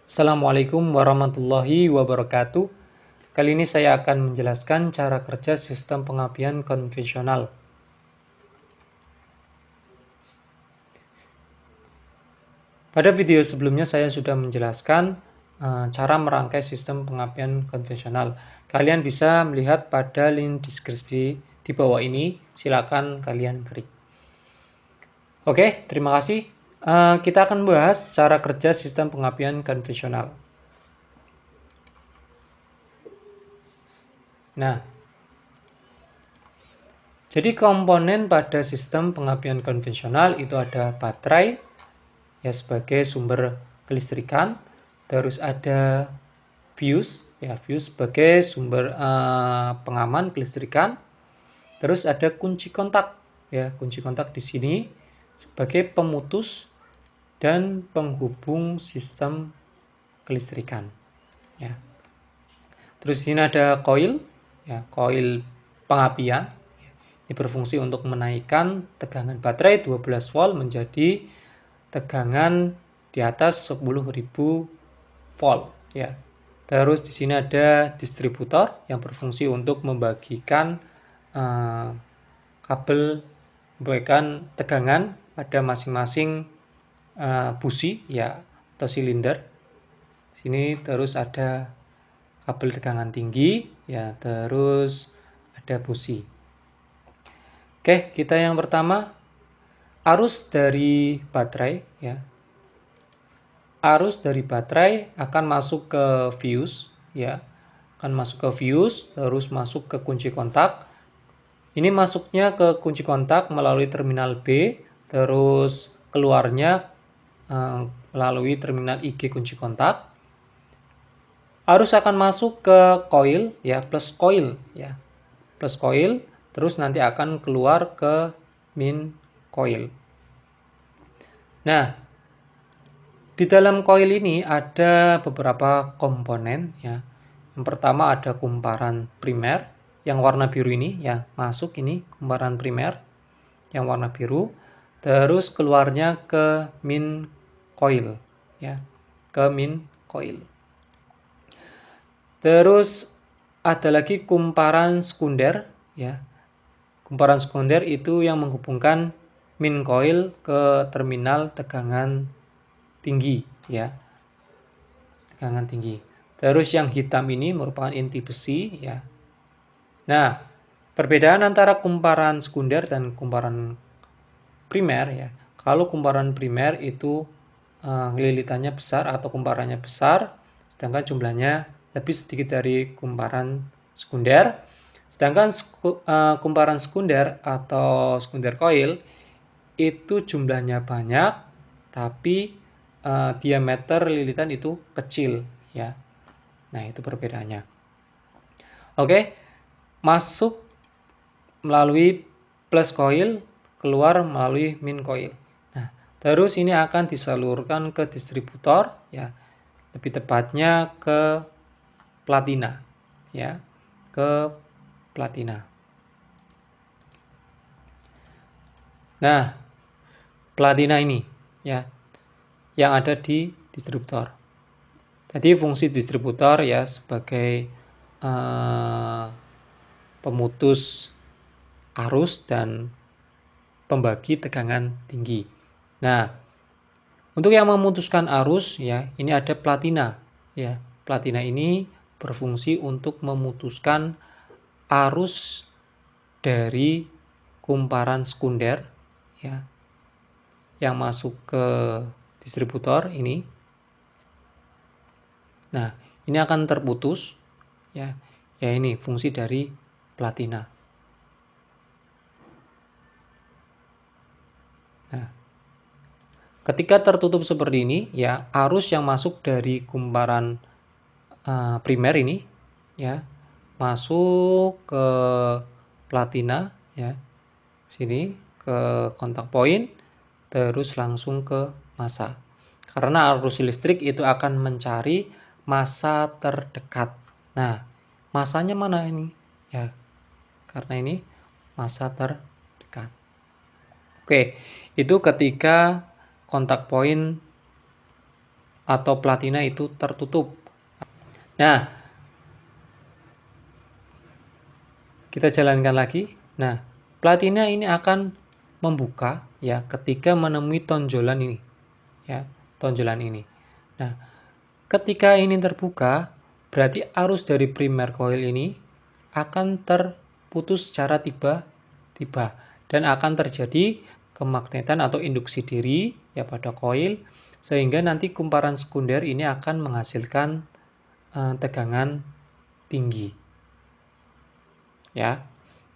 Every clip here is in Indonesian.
Assalamualaikum warahmatullahi wabarakatuh. Kali ini saya akan menjelaskan cara kerja sistem pengapian konvensional. Pada video sebelumnya saya sudah menjelaskan cara merangkai sistem pengapian konvensional. Kalian bisa melihat pada link deskripsi di bawah ini. Silakan kalian klik. Oke, terima kasih. Kita akan bahas cara kerja sistem pengapian konvensional. Nah, jadi komponen pada sistem pengapian konvensional itu ada baterai ya sebagai sumber kelistrikan, terus ada fuse ya, fuse sebagai sumber pengaman kelistrikan, terus ada kunci kontak ya, kunci kontak di sini sebagai pemutus dan penghubung sistem kelistrikan ya. Terus di sini ada koil ya, koil pengapian. Ini berfungsi untuk menaikkan tegangan baterai 12 volt menjadi tegangan di atas 10.000 volt ya. Terus di sini ada distributor yang berfungsi untuk membagikan kabel, memberikan tegangan pada masing-masing busi ya atau silinder. Sini terus ada kabel tegangan tinggi ya, terus ada busi. Oke, kita yang pertama arus dari baterai ya. Arus dari baterai akan masuk ke fuse ya. Akan masuk ke fuse, terus masuk ke kunci kontak. Ini masuknya ke kunci kontak melalui terminal B, terus keluarnya melalui terminal IG kunci kontak. Arus akan masuk ke coil ya, plus coil ya. Plus coil, terus nanti akan keluar ke min coil. Nah, di dalam coil ini ada beberapa komponen ya. Yang pertama ada kumparan primer yang warna biru ini ya, masuk ini kumparan primer yang warna biru, terus keluarnya ke min coil ya, ke min coil. Terus ada lagi kumparan sekunder ya. Kumparan sekunder itu yang menghubungkan min coil ke terminal tegangan tinggi ya. Tegangan tinggi. Terus yang hitam ini merupakan inti besi ya. Nah, perbedaan antara kumparan sekunder dan kumparan primer ya. Kalau kumparan primer itu lilitannya besar atau kumparannya besar, sedangkan jumlahnya lebih sedikit dari kumparan sekunder. Sedangkan kumparan sekunder atau sekunder coil itu jumlahnya banyak, tapi diameter lilitan itu kecil ya. Nah, itu perbedaannya. Oke, masuk melalui plus coil, keluar melalui min coil. Nah, terus ini akan disalurkan ke distributor ya. Lebih tepatnya ke platina ya, ke platina. Nah, platina ini ya yang ada di distributor. Jadi fungsi distributor ya sebagai pemutus arus dan pembagi tegangan tinggi. Nah, untuk yang memutuskan arus ya, ini ada platina ya. Platina ini berfungsi untuk memutuskan arus dari kumparan sekunder ya yang masuk ke distributor ini. Nah, ini akan terputus ya. Ya ini fungsi dari platina. Nah, ketika tertutup seperti ini ya, arus yang masuk dari kumparan primer ini ya masuk ke platina ya. Sini ke kontak point, terus langsung ke massa. Karena arus listrik itu akan mencari massa terdekat. Nah, massanya mana ini? Ya, karena ini massa terdekat. Oke, itu ketika kontak point atau platina itu tertutup. Nah, kita jalankan lagi. Nah, platina ini akan membuka ya ketika menemui tonjolan ini. Ya, tonjolan ini. Nah, ketika ini terbuka, berarti arus dari primer coil ini akan terputus secara tiba-tiba dan akan terjadi kemagnetan atau induksi diri ya pada coil, sehingga nanti kumparan sekunder ini akan menghasilkan tegangan tinggi. Ya.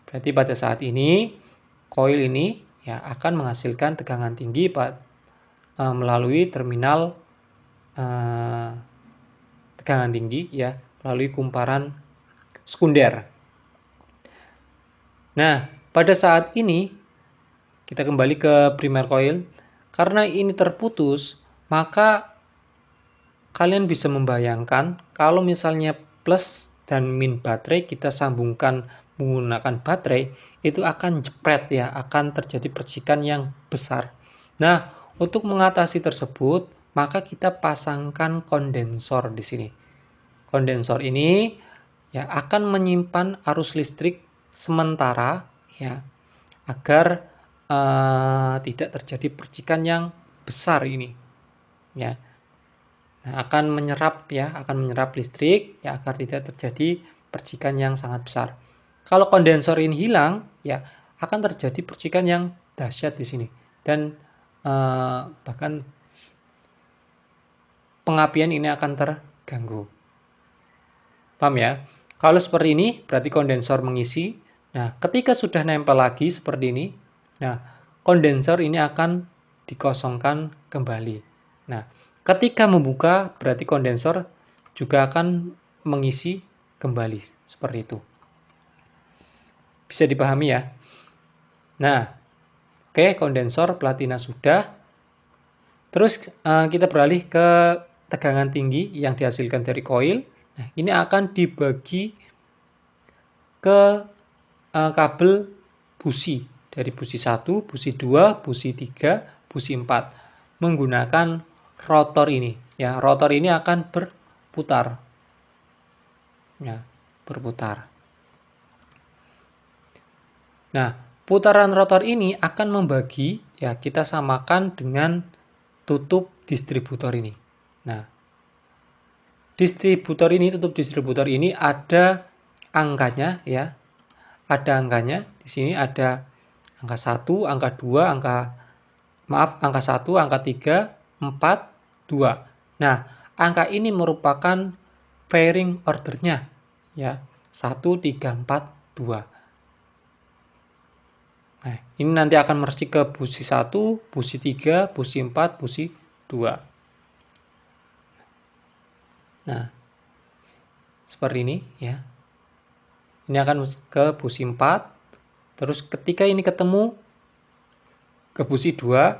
Berarti pada saat ini coil ini ya akan menghasilkan tegangan tinggi melalui terminal tegangan tinggi ya melalui kumparan sekunder. Nah, pada saat ini kita kembali ke primer coil. Karena ini terputus, maka kalian bisa membayangkan kalau misalnya plus dan min baterai kita sambungkan menggunakan baterai, itu akan jepret ya, akan terjadi percikan yang besar. Nah, untuk mengatasi tersebut, maka kita pasangkan kondensor di sini. Kondensor ini ya akan menyimpan arus listrik sementara ya agar tidak terjadi percikan yang besar ini ya. Nah, akan menyerap listrik ya agar tidak terjadi percikan yang sangat besar. Kalau kondensor ini hilang ya akan terjadi percikan yang dahsyat di sini dan bahkan pengapian ini akan terganggu. Paham ya? Kalau seperti ini berarti kondensor mengisi. Nah, ketika sudah nempel lagi seperti ini, nah, kondensor ini akan dikosongkan kembali. Nah, ketika membuka berarti kondensor juga akan mengisi kembali seperti itu. Bisa dipahami ya? Nah, oke, kondensor platina sudah. Terus kita beralih ke tegangan tinggi yang dihasilkan dari coil. Nah, ini akan dibagi ke kabel busi. Dari busi 1, busi 2, busi 3, busi 4. Menggunakan rotor ini. Ya, rotor ini akan berputar. Ya, berputar. Nah, putaran rotor ini akan membagi, ya kita samakan dengan tutup distributor ini. Nah, tutup distributor ini ada angkanya ya. Ada angkanya. Di sini ada angka 1, angka 2, angka 1, angka 3, 4, 2. Nah, angka ini merupakan pairing ordernya ya. 1, 3, 4, 2. Nah, ini nanti akan mercy ke busi 1, busi 3, busi 4, busi 2. Nah, seperti ini ya. Ini akan ke busi 4. Terus ketika ini ketemu ke busi 2,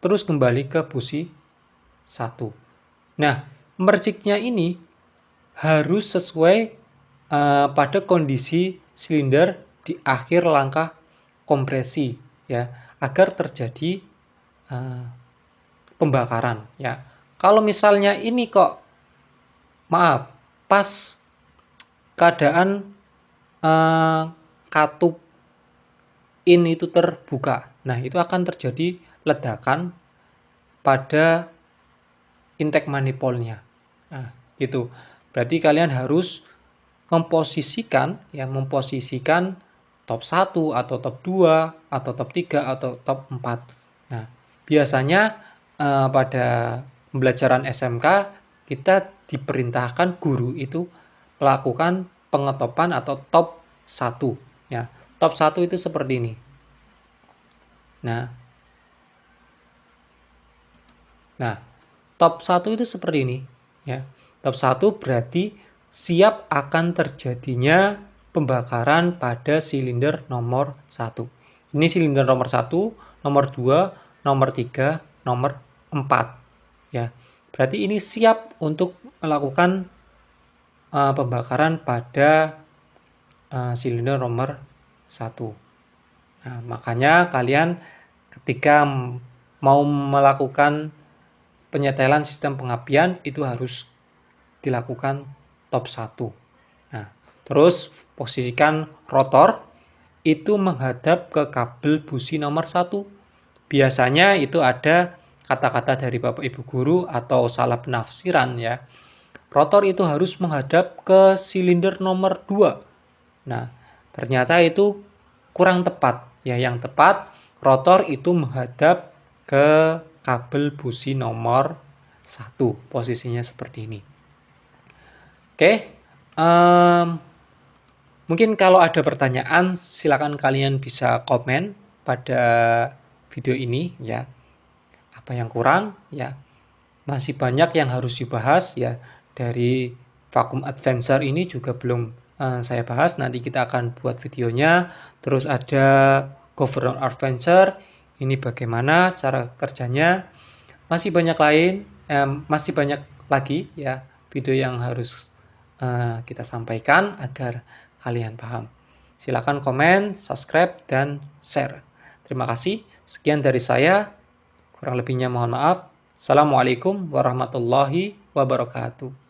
terus kembali ke busi 1. Nah, merciknya ini harus sesuai pada kondisi silinder di akhir langkah kompresi ya, agar terjadi pembakaran ya. Kalau misalnya ini kok pas keadaan katup in itu terbuka, nah itu akan terjadi ledakan pada intake manifoldnya. Nah, gitu. Berarti kalian harus memposisikan top 1 atau top 2 atau top 3 atau top 4. Nah, biasanya pada pembelajaran SMK kita diperintahkan guru itu melakukan pengetopan atau top 1 ya. Top 1 itu seperti ini. Nah, top 1 itu seperti ini ya. Top 1 berarti siap akan terjadinya pembakaran pada silinder nomor 1. Ini silinder nomor 1, nomor 2, nomor 3, nomor 4 ya. Berarti ini siap untuk melakukan pembakaran pada silinder nomor 1. Nah, makanya kalian ketika mau melakukan penyetelan sistem pengapian itu harus dilakukan top 1. Nah, terus posisikan rotor itu menghadap ke kabel busi nomor 1. Biasanya itu ada kata-kata dari Bapak Ibu guru atau salah penafsiran ya. Rotor itu harus menghadap ke silinder nomor 2. Nah, ternyata itu kurang tepat. Ya, yang tepat rotor itu menghadap ke kabel busi nomor 1. Posisinya seperti ini. Oke, mungkin kalau ada pertanyaan silakan kalian bisa komen pada video ini ya. Apa yang kurang ya, masih banyak yang harus dibahas ya. Dari vacuum advancer ini juga belum saya bahas, nanti kita akan buat videonya. Terus ada governor advancer, ini bagaimana cara kerjanya. Masih banyak lagi ya video yang harus kita sampaikan agar kalian paham. Silakan komen, subscribe, dan share. Terima kasih. Sekian dari saya. Kurang lebihnya mohon maaf. Assalamualaikum warahmatullahi wabarakatuh.